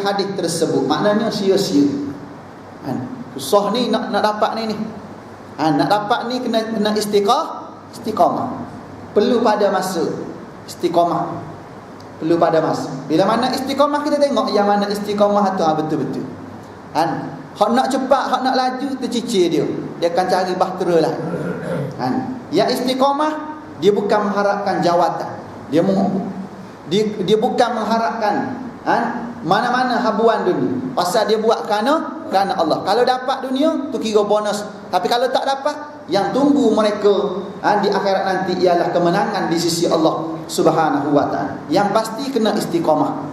hadis tersebut. Maknanya sia-sia. Susah ni nak dapat ni. Nak dapat ni kena istiqamah. Perlu pada masa istiqamah. Perlu pada masa. Bila mana istiqamah, kita tengok yang mana istiqamah tu betul-betul. Hak nak cepat, hak nak laju, tercicir dia. Dia akan cari bahtera lah. Yang istiqamah, dia bukan mengharapkan jawatan. Dia bukan mengharapkan mana-mana habuan dunia. Pasal dia buat kerana Allah. Kalau dapat dunia, tu kira bonus. Tapi kalau tak dapat, yang tunggu mereka di akhirat nanti ialah kemenangan di sisi Allah Subhanahu wa ta'ala. Yang pasti kena istiqamah.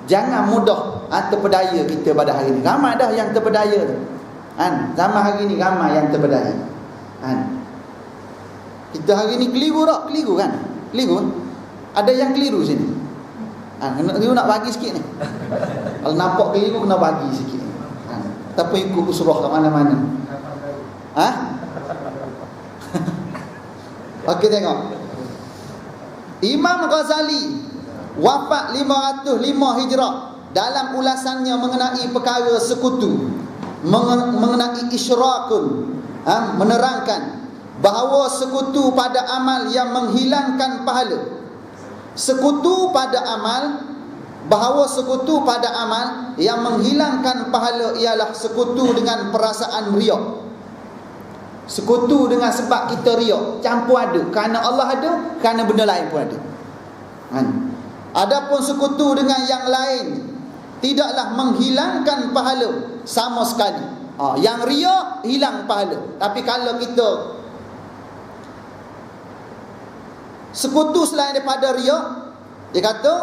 Jangan mudah terpedaya kita pada hari ini. Ramai dah yang terpedaya tu. Zaman hari ni ramai yang terpedaya. Kita hari ni keliru tak? Keliru kan? Keliru. Ada yang keliru sini. Keliru nak bagi sikit ni. Kalau nampak keliru, kena bagi sikit. Tapi ikut usrah kat mana-mana. Okey, tengok. Imam Ghazali wafat 505 Hijrah. Dalam ulasannya mengenai perkara sekutu, mengenai isyrakun, menerangkan bahawa sekutu pada amal yang menghilangkan pahala. Bahawa sekutu pada amal yang menghilangkan pahala ialah sekutu dengan perasaan riak. Sekutu dengan sebab kita riak, campur aduk. Kerana Allah ada, kerana benda lain pun ada. Adapun sekutu dengan yang lain tidaklah menghilangkan pahala sama sekali. Yang riak hilang pahala. Tapi kalau kita sekutu selain daripada riak, dia kata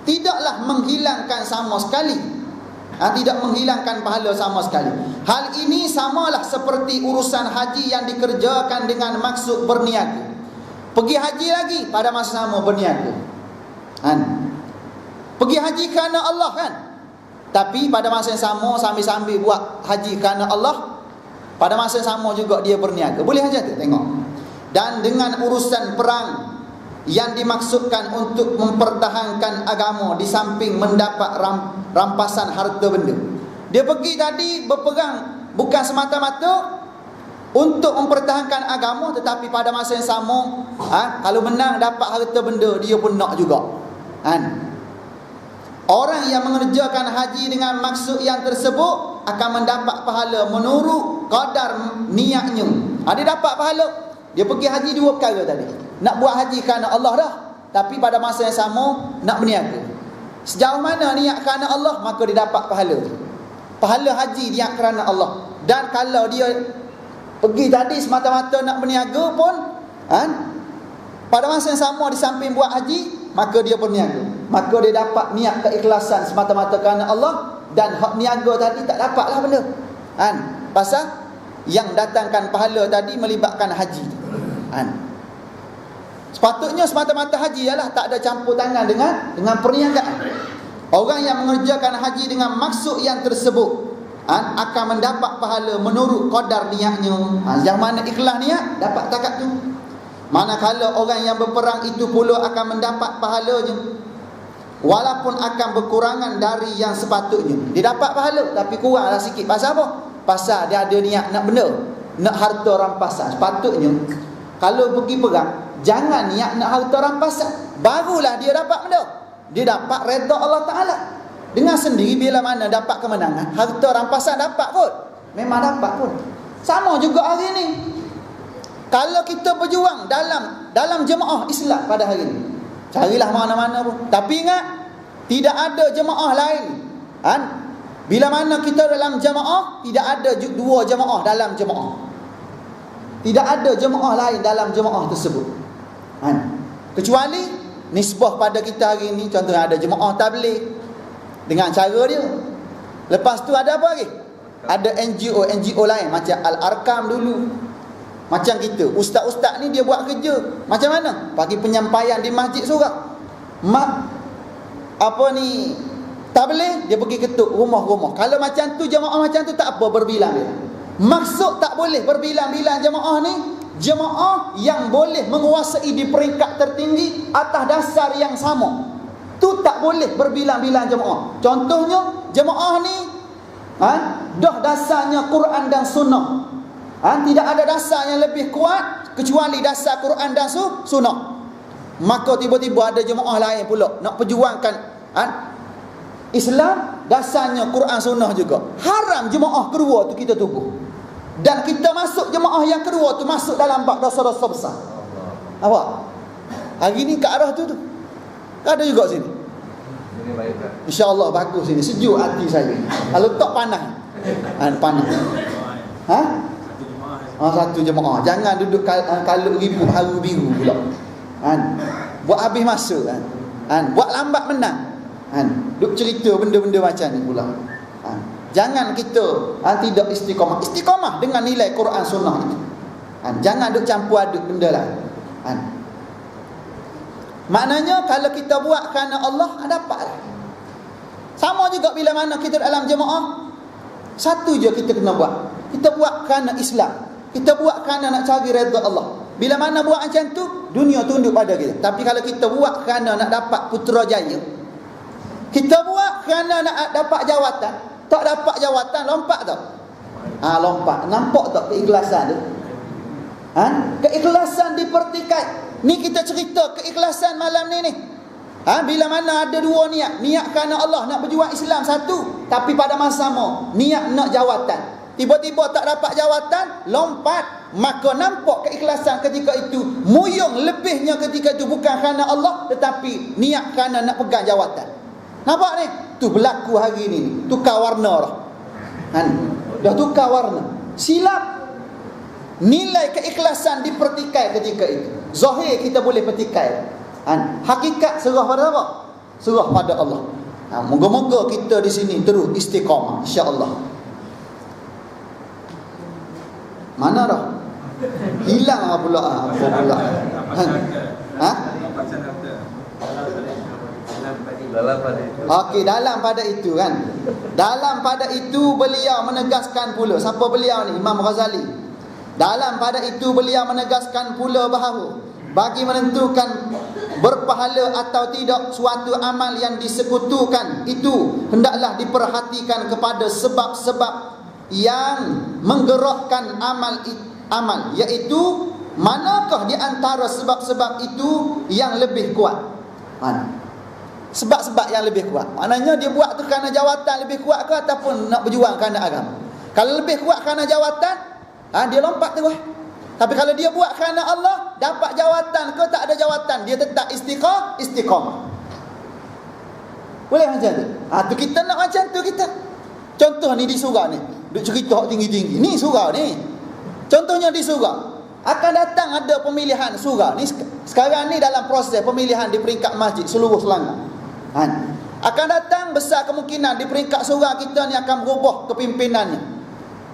tidaklah menghilangkan sama sekali. Tidak menghilangkan pahala sama sekali. Hal ini samalah seperti urusan haji yang dikerjakan dengan maksud berniaga. Pergi haji lagi pada masa sama berniaga. Pergi haji kerana Allah kan. Tapi pada masa yang sama, sambil-sambil buat haji kerana Allah, pada masa yang sama juga dia berniaga. Boleh aja tu, tengok. Dan dengan urusan perang yang dimaksudkan untuk mempertahankan agama di samping mendapat rampasan harta benda. Dia pergi tadi berperang bukan semata-mata untuk mempertahankan agama, tetapi pada masa yang sama kalau menang dapat harta benda, dia pun nak juga. Orang yang mengerjakan haji dengan maksud yang tersebut akan mendapat pahala menurut kadar niatnya. Dia dapat pahala. Dia pergi haji dua perkara tadi. Nak buat haji kerana Allah dah, tapi pada masa yang sama nak berniaga. Sejauh mana niat kerana Allah, maka dia dapat pahala. Pahala haji niat kerana Allah. Dan kalau dia pergi tadi semata-mata nak berniaga pun, pada masa yang sama di samping buat haji, maka dia berniaga. Maka dia dapat niat keikhlasan semata-mata kerana Allah. Dan hak niaga tadi tak dapatlah benda. Pasal yang datangkan pahala tadi melibatkan haji. Sepatutnya semata-mata haji ialah tak ada campur tangan dengan perniagaan. Orang yang mengerjakan haji dengan maksud yang tersebut akan mendapat pahala menurut kadar niatnya. Yang mana ikhlas niat dapat takat tu. Manakala orang yang berperang itu pula akan mendapat pahalanya, walaupun akan berkurangan dari yang sepatutnya. Dia dapat pahala tapi kuranglah sikit. Pasal apa? Pasal dia ada niat nak benda, nak harta rampasan. Sepatutnya kalau pergi perang, jangan niat nak harta rampasan, barulah dia dapat benda. Dia dapat redha Allah Ta'ala. Dengan sendiri bila mana dapat kemenangan, harta rampasan dapat kot. Memang dapat kot. Sama juga hari ni. Kalau kita berjuang dalam jemaah Islam pada hari ni, carilah mana-mana pun. Tapi ingat, tidak ada jemaah lain. Bila mana kita dalam jemaah, tidak ada dua jemaah dalam jemaah. Tidak ada jemaah lain dalam jemaah tersebut. Kecuali nisbah pada kita hari ini, contohnya ada jemaah tabligh dengan cara dia. Lepas tu ada apa lagi? Ada NGO lain macam Al-Arkam dulu. Macam kita, ustaz-ustaz ni dia buat kerja macam mana? Bagi penyampaian di masjid seorang. Tabligh, dia pergi ketuk rumah-rumah. Kalau macam tu, jemaah macam tu tak apa berbilang-bilang. Maksud tak boleh berbilang-bilang jemaah ni, jemaah yang boleh menguasai di peringkat tertinggi atas dasar yang sama. Tu tak boleh berbilang-bilang jemaah. Contohnya jemaah ni dah dasarnya Quran dan sunnah. Tidak ada dasar yang lebih kuat kecuali dasar Quran dan sunnah. Maka tiba-tiba ada jemaah lain pula nak perjuangkan Islam dasarnya Quran sunnah juga. Haram jemaah kedua tu kita tubuh. Dan kita masuk jemaah yang kedua tu masuk dalam bab dosa-dosa besar. Awak hari ni ke arah tu ada juga sini. InsyaAllah bagus sini, sejuk hati saya. Kalau tak panas. Panas. Satu jemaah. Jangan duduk kalut ribut haru biru pula. Buat habis masuk buat lambat menang. Duk cerita benda-benda macam ni pula. Jangan kita tidak istiqamah. Istiqamah dengan nilai Quran sunnah itu. Jangan duk campur aduk benda lain. Maknanya kalau kita buat kerana Allah, dapatlah. Sama juga bila mana kita dalam jemaah, satu je kita kena buat. Kita buat kerana Islam. Kita buat kerana nak cari redha Allah. Bila mana buat macam tu, dunia tunduk pada kita. Tapi kalau kita buat kerana nak dapat putrajaya, kita buat kerana nak dapat jawatan, tak dapat jawatan, lompat tak? Lompat. Nampak tak keikhlasan tu? Keikhlasan dipertikai. Ni kita cerita keikhlasan malam ni. Bila mana ada dua niat. Niat kerana Allah nak berjuang Islam satu, tapi pada masa sama niat nak jawatan. Tiba-tiba tak dapat jawatan, lompat. Maka nampak keikhlasan ketika itu. Muyung lebihnya ketika itu bukan kerana Allah, tetapi niat kerana nak pegang jawatan. Nampak ni? Tu berlaku hari ni. Tukar warna dah. Dah tukar warna. Silap. Nilai keikhlasan dipertikai ketika itu. Zahir kita boleh petikai. Hakikat serah pada apa? Serah pada Allah. Moga-moga kita di sini terus istiqamah, insya-Allah. Mana dah? Hilang pula apa pula? Okey, dalam pada itu kan. Dalam pada itu beliau menegaskan pula. Siapa beliau ni? Imam Ghazali. Dalam pada itu beliau menegaskan pula bahawa bagi menentukan berpahala atau tidak suatu amal yang disekutukan itu hendaklah diperhatikan kepada sebab-sebab yang menggerakkan amal, iaitu manakah di antara sebab-sebab itu yang lebih kuat. Sebab-sebab yang lebih kuat, maknanya dia buat tu kerana jawatan lebih kuat ke ataupun nak berjuang kerana agama. Kalau lebih kuat kerana jawatan, dia lompat terus. Tapi kalau dia buat kerana Allah, dapat jawatan ke tak ada jawatan, dia tetap istiqamah. Boleh macam tu? Tu kita nak macam tu kita. Contoh ni di surau ni, duk cerita tinggi-tinggi. Ni surau ni. Contohnya di surau. Akan datang ada pemilihan surau ni. Sekarang ni dalam proses pemilihan di peringkat masjid seluruh Selangor. Akan datang besar kemungkinan di peringkat surau kita ni akan berubah kepimpinannya.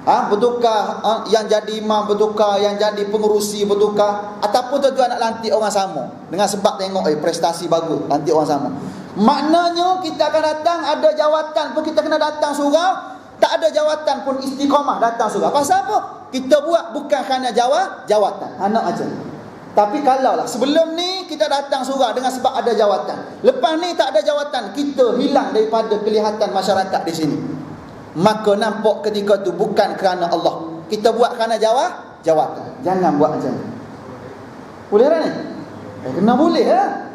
Bertukar, yang jadi imam bertukar, yang jadi pengurusi bertukar, ataupun tuan-tuan nak lantik orang sama dengan sebab tengok prestasi bagus, lantik orang sama. Maknanya kita akan datang, ada jawatan pun kita kena datang surau, tak ada jawatan pun istiqamah datang surau. Pasal apa? Kita buat bukan kerana jawatan. Anak aja. Tapi kalau lah sebelum ni kita datang surau dengan sebab ada jawatan, lepas ni tak ada jawatan, kita hilang daripada kelihatan masyarakat di sini. Maka nampak ketika tu bukan kerana Allah. Kita buat kerana jawatan. Jangan buat macam ni. Boleh tak ni? Kena boleh lah.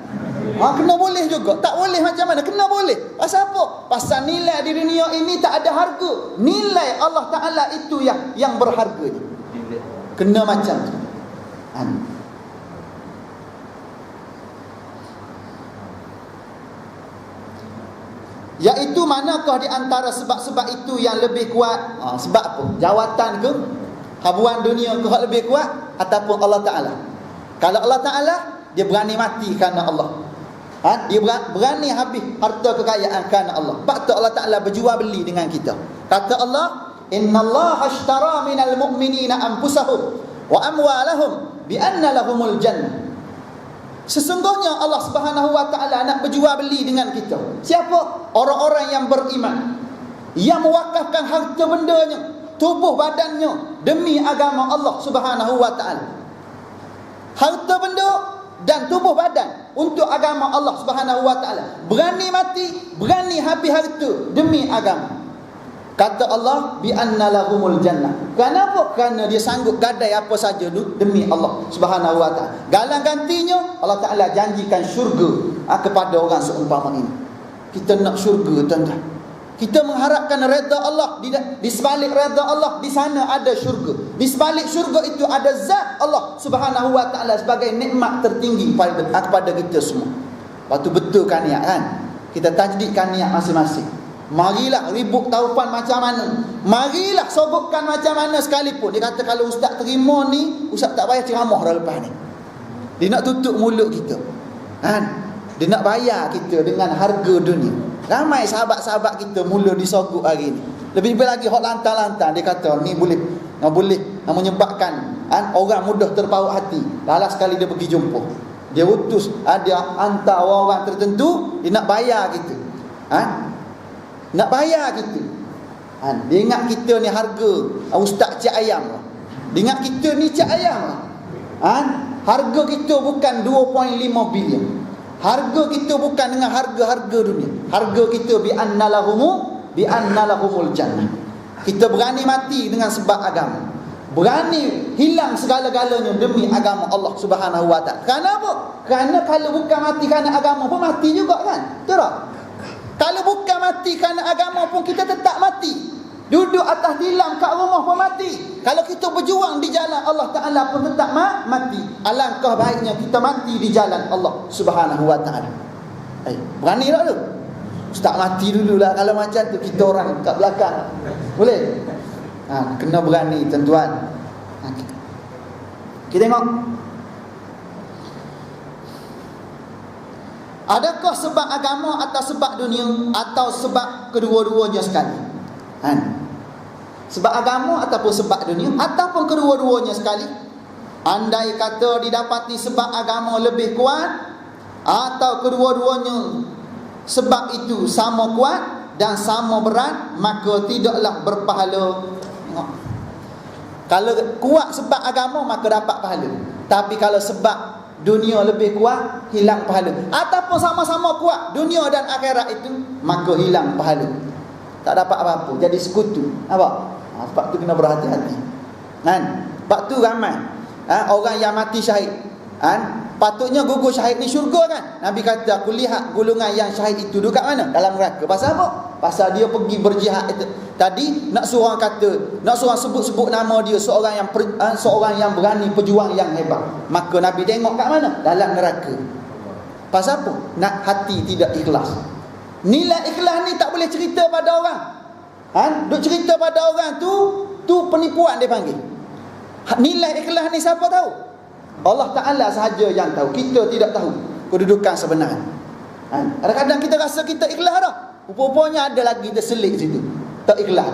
Kena boleh juga. Tak boleh macam mana? Kena boleh. Pasal apa? Pasal nilai di dunia ini tak ada harga. Nilai Allah Ta'ala itu yang berharga ni. Kena macam tu. Iaitu manakah di antara sebab-sebab itu yang lebih kuat? Sebab apa? Jawatan ke? Habuan dunia ke lebih kuat? Ataupun Allah Ta'ala? Kalau Allah Ta'ala, dia berani mati kerana Allah. Dia berani habis harta kekayaan kerana Allah. Sebab tu Allah Ta'ala berjual beli dengan kita. Kata Allah, innallaha ashtara minal mu'minina anfusahum wa amwalahum bi anna lahumul jannah. Sesungguhnya Allah Subhanahu wa Ta'ala nak berjual beli dengan kita. Siapa? Orang-orang yang beriman, yang mewakafkan harta bendanya, tubuh badannya demi agama Allah Subhanahu wa Ta'ala. Harta benda dan tubuh badan untuk agama Allah Subhanahu wa taala. Berani mati, berani habis harta demi agama. Kata Allah, bi anna lahumul jannah. Kenapa? Kerana dia sanggup gadai apa saja demi Allah Subhanahu wa taala. Galang gantinya Allah Taala janjikan syurga kepada orang seumpama ini. Kita nak syurga, tuan-tuan. Kita mengharapkan redha Allah. Di sebalik redha Allah, di sana ada syurga. Di sebalik syurga itu ada zat Allah Subhanahu wa taala sebagai nikmat tertinggi kepada kita semua. Lepas tu betulkan niat kan. Kita tajdidkan niat masing-masing. Marilah ribut taufan macam mana, marilah sogokkan macam mana sekalipun. Dia kata kalau ustaz terima ni, ustaz tak payah ceramah dah lepas ni. Dia nak tutup mulut kita kan? Dia nak bayar kita dengan harga dunia. Ramai sahabat-sahabat kita mula disogok hari ni. Lebih lagi hok lantang-lantang. Dia kata ni boleh menyebabkan orang mudah terpaut hati. Lala sekali dia pergi jumpa, dia utus, dia hantar orang-orang tertentu, dia nak bayar kita nak bayar kita. Dia ingat kita ni harga ustaz cik ayam. Dia ingat kita ni cik ayam. Harga kita bukan 2.5 bilion. Harga kita bukan dengan harga-harga dunia. Harga kita bi anna lahumul jannah. Kita berani mati dengan sebab agama. Berani hilang segala-galanya demi agama Allah Subhanahu wa taala. Kenapa? Kerana kalau bukan mati kerana agama pun mati juga kan? Betul tak? Kalau bukan mati kerana agama pun kita tetap mati. Duduk atas tilam kat rumah pun mati. Kalau kita berjuang di jalan Allah Ta'ala pun tetap mati. Alangkah baiknya kita mati di jalan Allah Subhanahu wa ta'ala. Berani tak tu? Ustaz mati dululah kalau macam tu. Kita orang kat belakang boleh? Kena berani tuan-tuan. Kita tengok, adakah sebab agama atau sebab dunia atau sebab kedua-duanya sekali? Sebab agama ataupun sebab dunia ataupun kedua-duanya sekali? Andai kata didapati sebab agama lebih kuat atau kedua-duanya sebab itu sama kuat dan sama berat, maka tidaklah berpahala. Tengok. Kalau kuat sebab agama maka dapat pahala. Tapi kalau sebab dunia lebih kuat, hilang pahala. Ataupun sama-sama kuat dunia dan akhirat itu, maka hilang pahala. Tak dapat apa-apa, jadi sekutu. Nampak? Sebab tu kena berhati-hati. Sebab tu ramai orang yang mati syahid. Patutnya gugur syahid ni syurga kan? Nabi kata, aku lihat golongan yang syahid itu duduk kat mana? Dalam neraka. Pasal apa? Pasal dia pergi berjihad itu. Tadi nak suruh kata, nak suruh sebut-sebut nama dia, seorang yang berani, pejuang yang hebat. Maka Nabi tengok kat mana? Dalam neraka. Pasal apa? Nak hati tidak ikhlas. Nilai ikhlas ni tak boleh cerita pada orang. Duk cerita pada orang tu penipuan dia panggil. Nilai ikhlas ni siapa tahu? Allah Ta'ala sahaja yang tahu. Kita tidak tahu kedudukan sebenarnya. Kadang-kadang kita rasa kita ikhlas dah, rupanya ada lagi terselit situ, tak ikhlas.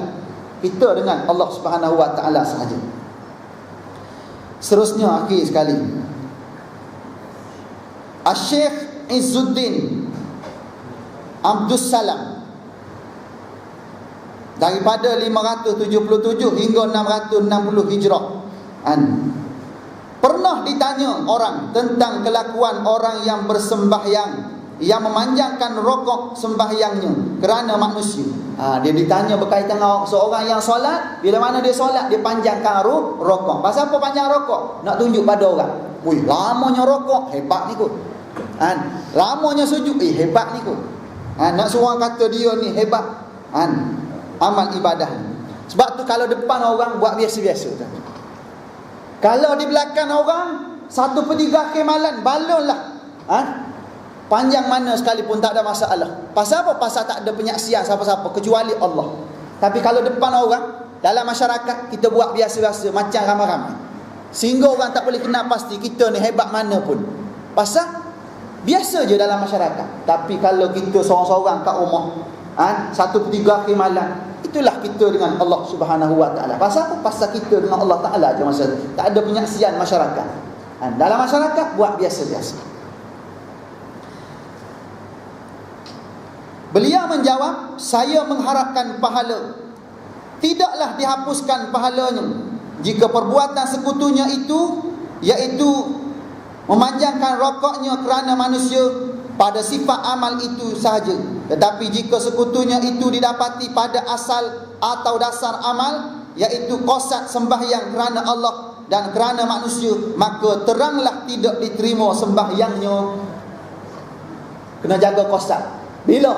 Kita dengan Allah Subhanahu wa Ta'ala sahaja. Seterusnya, akhir sekali, Syekh Izzuddin Abdus Salam, daripada 577 hingga 660 Hijrah, pernah ditanya orang tentang kelakuan orang yang bersembahyang, yang memanjangkan rokok sembahyangnya kerana manusia. Dia ditanya berkaitan dengan seorang yang solat, bila mana dia solat dia panjangkan rokok. Pasal apa panjang rokok? Nak tunjuk pada orang, wih lamanya rokok, hebat ni kot. Lamanya sujud, hebat ni kot. Nak suruh kata dia ni hebat amal ibadah ni. Sebab tu kalau depan orang buat biasa-biasa tu. Kalau di belakang orang 1/3 khemalan balon lah, panjang mana sekalipun tak ada masalah. Pasal apa? Pasal tak ada penyaksian siapa-siapa kecuali Allah. Tapi kalau depan orang, dalam masyarakat, kita buat biasa-biasa macam ramai-ramai, sehingga orang tak boleh kenal pasti kita ni hebat mana pun. Pasal biasa je dalam masyarakat. Tapi kalau kita seorang-seorang kat rumah, 1/3 khemalan, itulah kita dengan Allah Subhanahu wa Ta'ala. Pasal apa? Pasal kita dengan Allah Ta'ala je masa tu. Tak ada penyaksian masyarakat. Dalam masyarakat buat biasa-biasa. Beliau menjawab, saya mengharapkan pahala. Tidaklah dihapuskan pahalanya jika perbuatan sekutunya itu, iaitu memanjangkan rokoknya kerana manusia pada sifat amal itu sahaja. Tetapi jika sekutunya itu didapati pada asal atau dasar amal, iaitu qasad sembahyang kerana Allah dan kerana manusia, maka teranglah tidak diterima sembahyangnya. Kena jaga qasad. Bila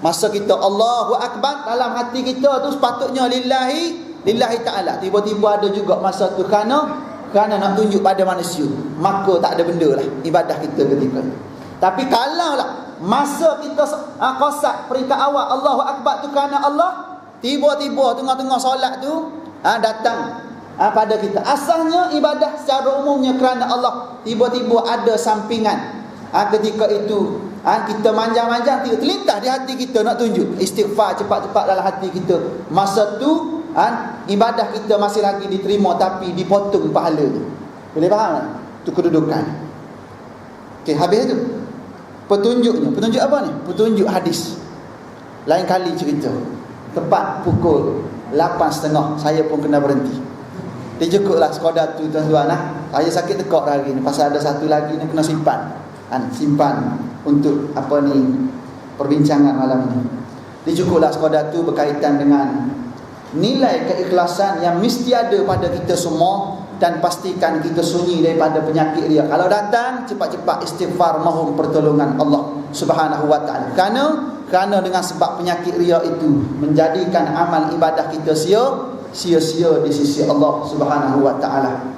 masa kita Allahu Akbar, dalam hati kita tu sepatutnya lillahi ta'ala. Tiba-tiba ada juga masa tu kerana nak tunjuk pada manusia, maka tak ada benda lah ibadah kita ketika. Tapi kalau lah masa kita qasad peringkat awal Allahu Akbar tu kerana Allah, tiba-tiba tengah-tengah solat tu datang pada kita, asalnya ibadah secara umumnya kerana Allah, tiba-tiba ada sampingan ketika itu kita manjang-manjang, terlintas di hati kita nak tunjuk istighfar cepat-cepat dalam hati kita, masa tu ibadah kita masih lagi diterima, tapi dipotong pahala tu. Boleh faham tak? Itu kedudukan. Okey, habis tu petunjuknya. Petunjuk apa ni? Petunjuk hadis. Lain kali cerita, tepat pukul 8.30 saya pun kena berhenti. Dia cukuplah sekadar tu tuan-tuan. Saya sakit tekak hari ni pasal ada satu lagi ni kena simpan. Simpan untuk apa ni perbincangan malam ni. Dia cukuplah sekadar tu berkaitan dengan nilai keikhlasan yang mesti ada pada kita semua, dan pastikan kita sunyi daripada penyakit riya. Kalau datang, cepat-cepat istighfar mohon pertolongan Allah Subhanahu wa taala. Kerana dengan sebab penyakit riya itu menjadikan amal ibadah kita sia-sia di sisi Allah Subhanahu wa taala.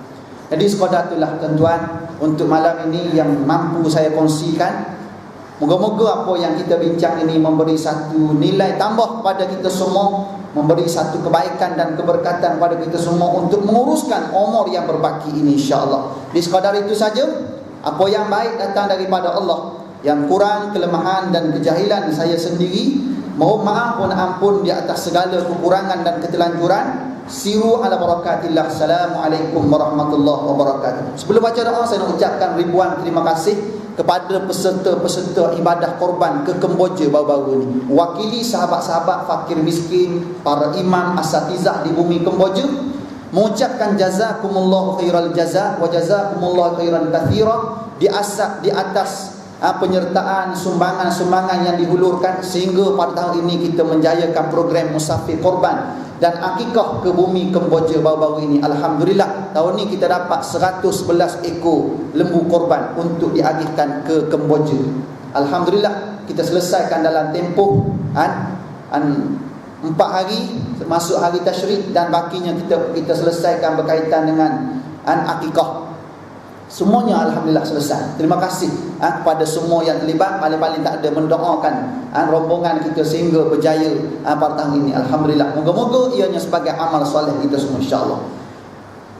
Jadi sekadar itulah tuan-tuan untuk malam ini yang mampu saya kongsikan. Moga-moga apa yang kita bincang ini memberi satu nilai tambah kepada kita semua, memberi satu kebaikan dan keberkatan kepada kita semua untuk menguruskan umur yang berbaki ini, insya-Allah. Di sekadar itu saja. Apa yang baik datang daripada Allah, yang kurang, kelemahan dan kejahilan saya sendiri, mohon maaf pun ampun di atas segala kekurangan dan ketelanjuran. Siru ala barakatillah. Assalamualaikum warahmatullahi wabarakatuh. Sebelum baca doa, saya nak ucapkan ribuan terima kasih kepada peserta-peserta ibadah korban ke Kemboja baru-baru ini. Wakili sahabat-sahabat fakir miskin, para imam asatizah di bumi Kemboja, mengucapkan jazakumullahu khairal jaza wa jazakumullahu khairan katsira di atas penyertaan sumbangan-sumbangan yang dihulurkan, sehingga pada tahun ini kita menjayakan program musafir korban dan akikah ke bumi Kemboja baru-baru ini. Alhamdulillah, tahun ini kita dapat 111 ekor lembu korban untuk diagihkan ke Kemboja. Alhamdulillah, kita selesaikan dalam tempoh 4 hari, masuk hari tasyrik, dan bakinya kita selesaikan berkaitan dengan akikah. Semuanya alhamdulillah selesai. Terima kasih kepada semua yang terlibat. Paling-paling tak ada mendoakan rombongan kita sehingga berjaya pada tahun ini. Alhamdulillah. Moga-moga ianya sebagai amal soleh kita semua, insya-Allah.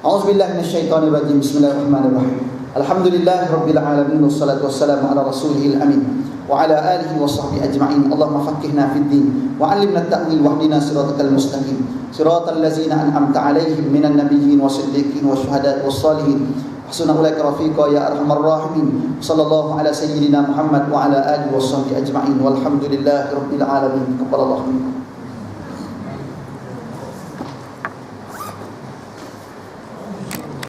A'udzubillahi minasyaitonirrajim. Bismillahirrahmanirrahim. Alhamdulillahirabbil alamin, wassalatu wassalamu ala rasulihil amin wa ala alihi wa sahbihi ajma'in. Allahumma faqqihna fid din wa 'allimna at-ta'wil wahdina siratal mustaqim. Siratal ladzina an'amta 'alaihim minan nabiyyin wasiddiqin wasyuhada'i wassalihin. Hasuna ulaika rafiqa ya arhamar rahimin. Sallallahu ala sayyidina Muhammad wa ala alihi washabbihi ajma'in. Walhamdulillahirabbil alamin. Qabbalalahu minkum.